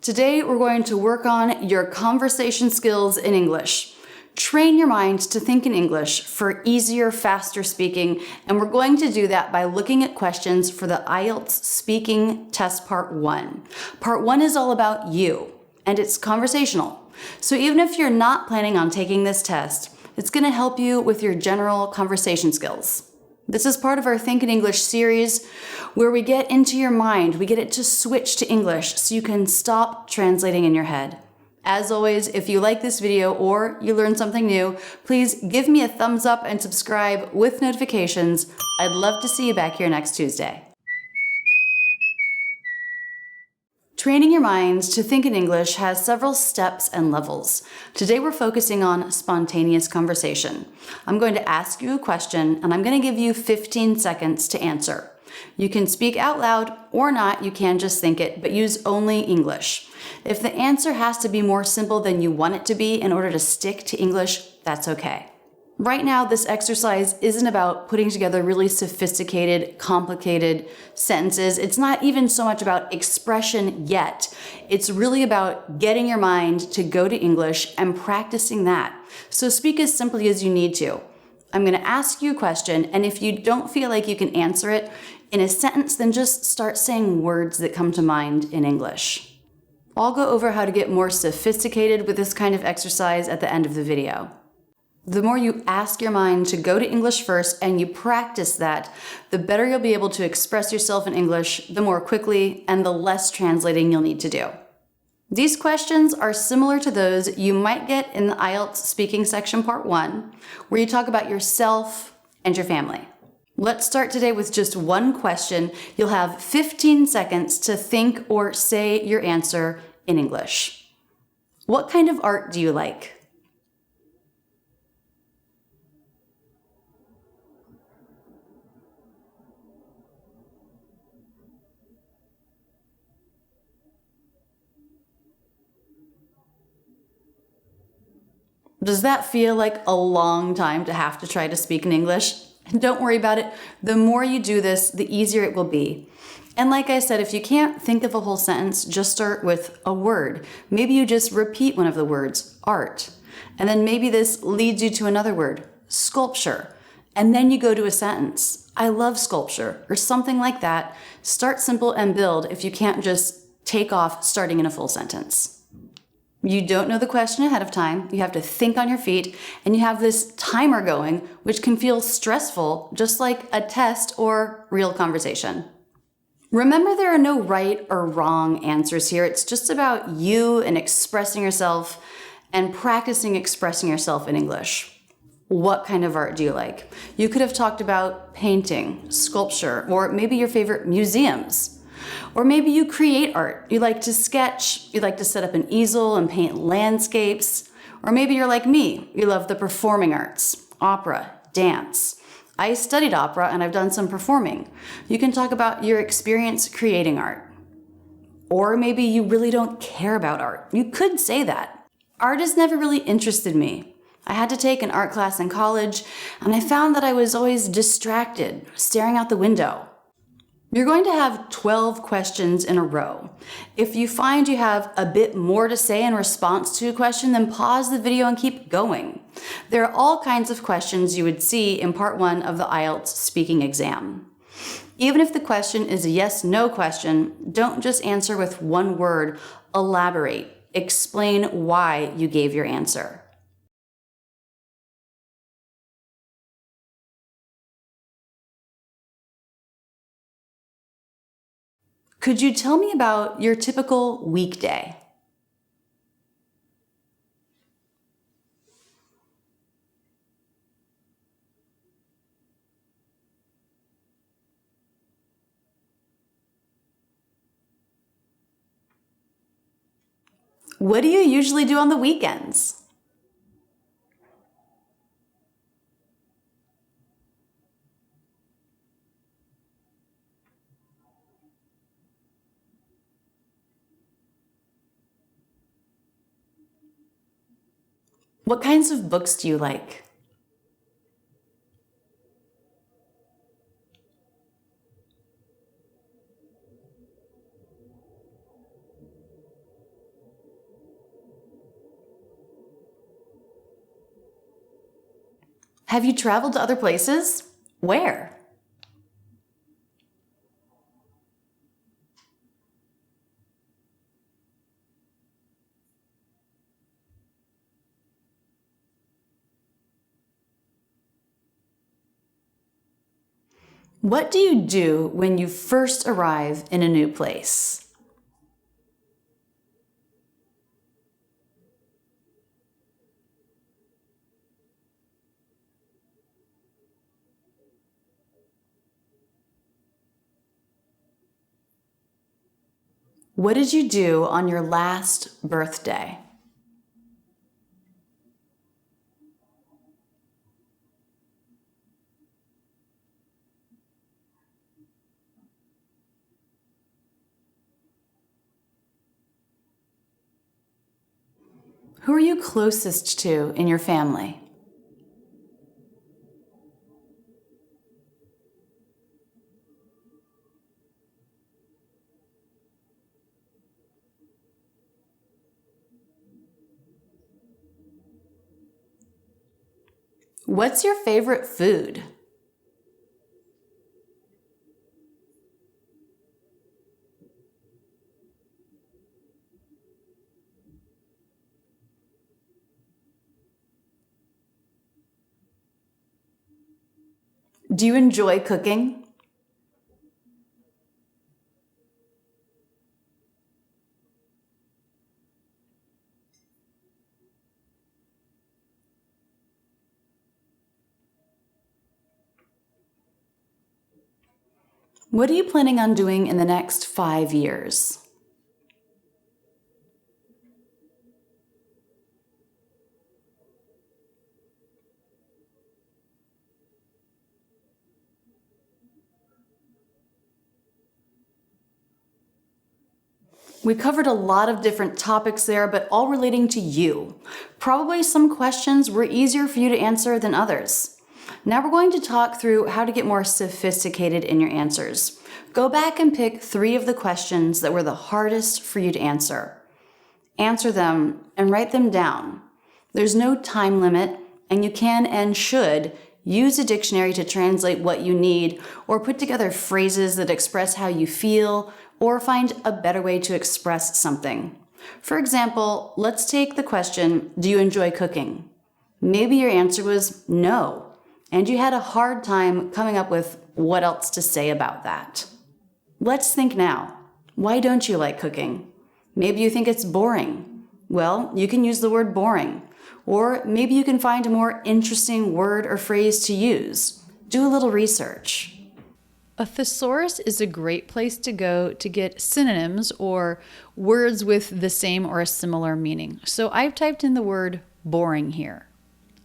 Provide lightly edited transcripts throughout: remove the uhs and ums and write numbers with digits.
Today, we're going to work on your conversation skills in English. Train your mind to think in English for easier, faster speaking, and we're going to do that by looking at questions for the IELTS Speaking Test Part 1. Part 1 is all about you, and it's conversational. So even if you're not planning on taking this test, it's going to help you with your general conversation skills. This is part of our Think in English series where we get into your mind, we get it to switch to English so you can stop translating in your head. As always, if you like this video or you learned something new, please give me a thumbs up and subscribe with notifications. I'd love to see you back here next Tuesday. Training your mind to think in English has several steps and levels. Today we're focusing on spontaneous conversation. I'm going to ask you a question and I'm going to give you 15 seconds to answer. You can speak out loud or not, you can just think it, but use only English. If the answer has to be more simple than you want it to be in order to stick to English, that's okay. Right now, this exercise isn't about putting together really sophisticated, complicated sentences. It's not even so much about expression yet. It's really about getting your mind to go to English and practicing that. So speak as simply as you need to. I'm going to ask you a question, and if you don't feel like you can answer it in a sentence, then just start saying words that come to mind in English. I'll go over how to get more sophisticated with this kind of exercise at the end of the video. The more you ask your mind to go to English first and you practice that, the better you'll be able to express yourself in English, the more quickly and the less translating you'll need to do. These questions are similar to those you might get in the IELTS Speaking Section Part 1, where you talk about yourself and your family. Let's start today with just one question. You'll have 15 seconds to think or say your answer in English. What kind of art do you like? Does that feel like a long time to have to try to speak in English? Don't worry about it. The more you do this, the easier it will be. And like I said, if you can't think of a whole sentence, just start with a word. Maybe you just repeat one of the words, art. And then maybe this leads you to another word, sculpture. And then you go to a sentence, I love sculpture, or something like that. Start simple and build if you can't just take off starting in a full sentence. You don't know the question ahead of time, you have to think on your feet, and you have this timer going, which can feel stressful, just like a test or real conversation. Remember, there are no right or wrong answers here. It's just about you and expressing yourself and practicing expressing yourself in English. What kind of art do you like? You could have talked about painting, sculpture, or maybe your favorite museums. Or maybe you create art. You like to sketch, you like to set up an easel and paint landscapes. Or maybe you're like me, you love the performing arts, opera, dance. I studied opera and I've done some performing. You can talk about your experience creating art. Or maybe you really don't care about art. You could say that. Art has never really interested me. I had to take an art class in college and I found that I was always distracted, staring out the window. You're going to have 12 questions in a row. If you find you have a bit more to say in response to a question, then pause the video and keep going. There are all kinds of questions you would see in Part 1 of the IELTS speaking exam. Even if the question is a yes/no question, don't just answer with one word. Elaborate. Explain why you gave your answer. Could you tell me about your typical weekday? What do you usually do on the weekends? What kinds of books do you like? Have you traveled to other places? Where? What do you do when you first arrive in a new place? What did you do on your last birthday? Who are you closest to in your family? What's your favorite food? Do you enjoy cooking? What are you planning on doing in the next 5 years? We covered a lot of different topics there, but all relating to you. Probably some questions were easier for you to answer than others. Now we're going to talk through how to get more sophisticated in your answers. Go back and pick 3 of the questions that were the hardest for you to answer. Answer them and write them down. There's no time limit, and you can and should use a dictionary to translate what you need, or put together phrases that express how you feel, or find a better way to express something. For example, let's take the question, do you enjoy cooking? Maybe your answer was no, and you had a hard time coming up with what else to say about that. Let's think now. Why don't you like cooking? Maybe you think it's boring. Well, you can use the word boring. Or maybe you can find a more interesting word or phrase to use. Do a little research. A thesaurus is a great place to go to get synonyms or words with the same or a similar meaning. So I've typed in the word boring here.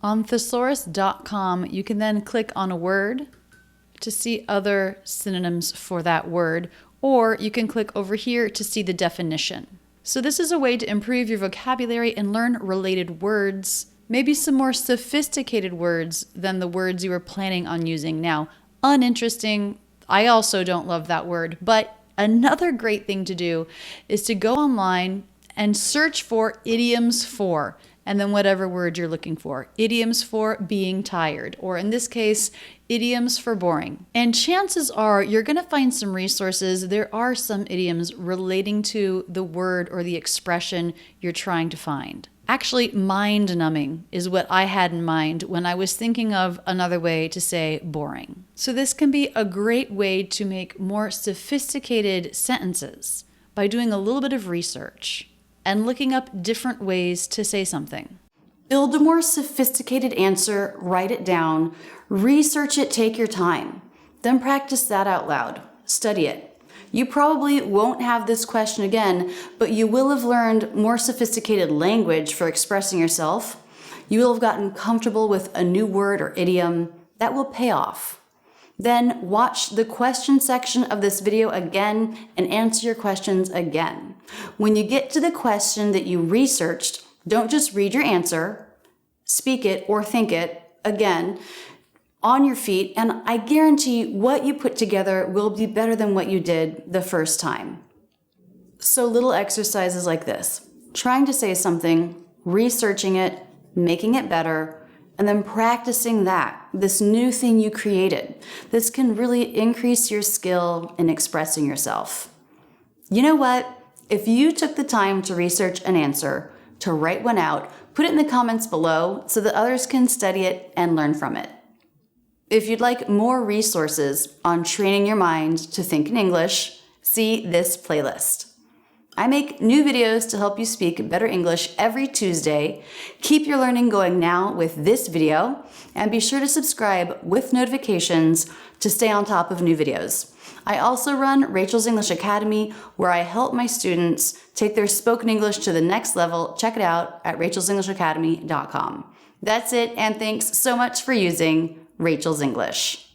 On thesaurus.com, you can then click on a word to see other synonyms for that word, or you can click over here to see the definition. So this is a way to improve your vocabulary and learn related words, maybe some more sophisticated words than the words you were planning on using. Now, uninteresting, I also don't love that word, but another great thing to do is to go online and search for idioms for, and then whatever word you're looking for. Idioms for being tired, or in this case, idioms for boring. And chances are you're going to find some resources. There are some idioms relating to the word or the expression you're trying to find. Actually, mind-numbing is what I had in mind when I was thinking of another way to say boring. So this can be a great way to make more sophisticated sentences by doing a little bit of research and looking up different ways to say something. Build a more sophisticated answer, write it down, research it, take your time. Then practice that out loud. Study it. You probably won't have this question again, but you will have learned more sophisticated language for expressing yourself. You will have gotten comfortable with a new word or idiom. That will pay off. Then watch the question section of this video again and answer your questions again. When you get to the question that you researched, don't just read your answer, speak it or think it again on your feet, and I guarantee what you put together will be better than what you did the first time. So little exercises like this, trying to say something, researching it, making it better, and then practicing that, this new thing you created. This can really increase your skill in expressing yourself. You know what? If you took the time to research an answer, to write one out, put it in the comments below so that others can study it and learn from it. If you'd like more resources on training your mind to think in English, see this playlist. I make new videos to help you speak better English every Tuesday. Keep your learning going now with this video, and be sure to subscribe with notifications to stay on top of new videos. I also run Rachel's English Academy, where I help my students take their spoken English to the next level. Check it out at rachelsenglishacademy.com. That's it, and thanks so much for using Rachel's English.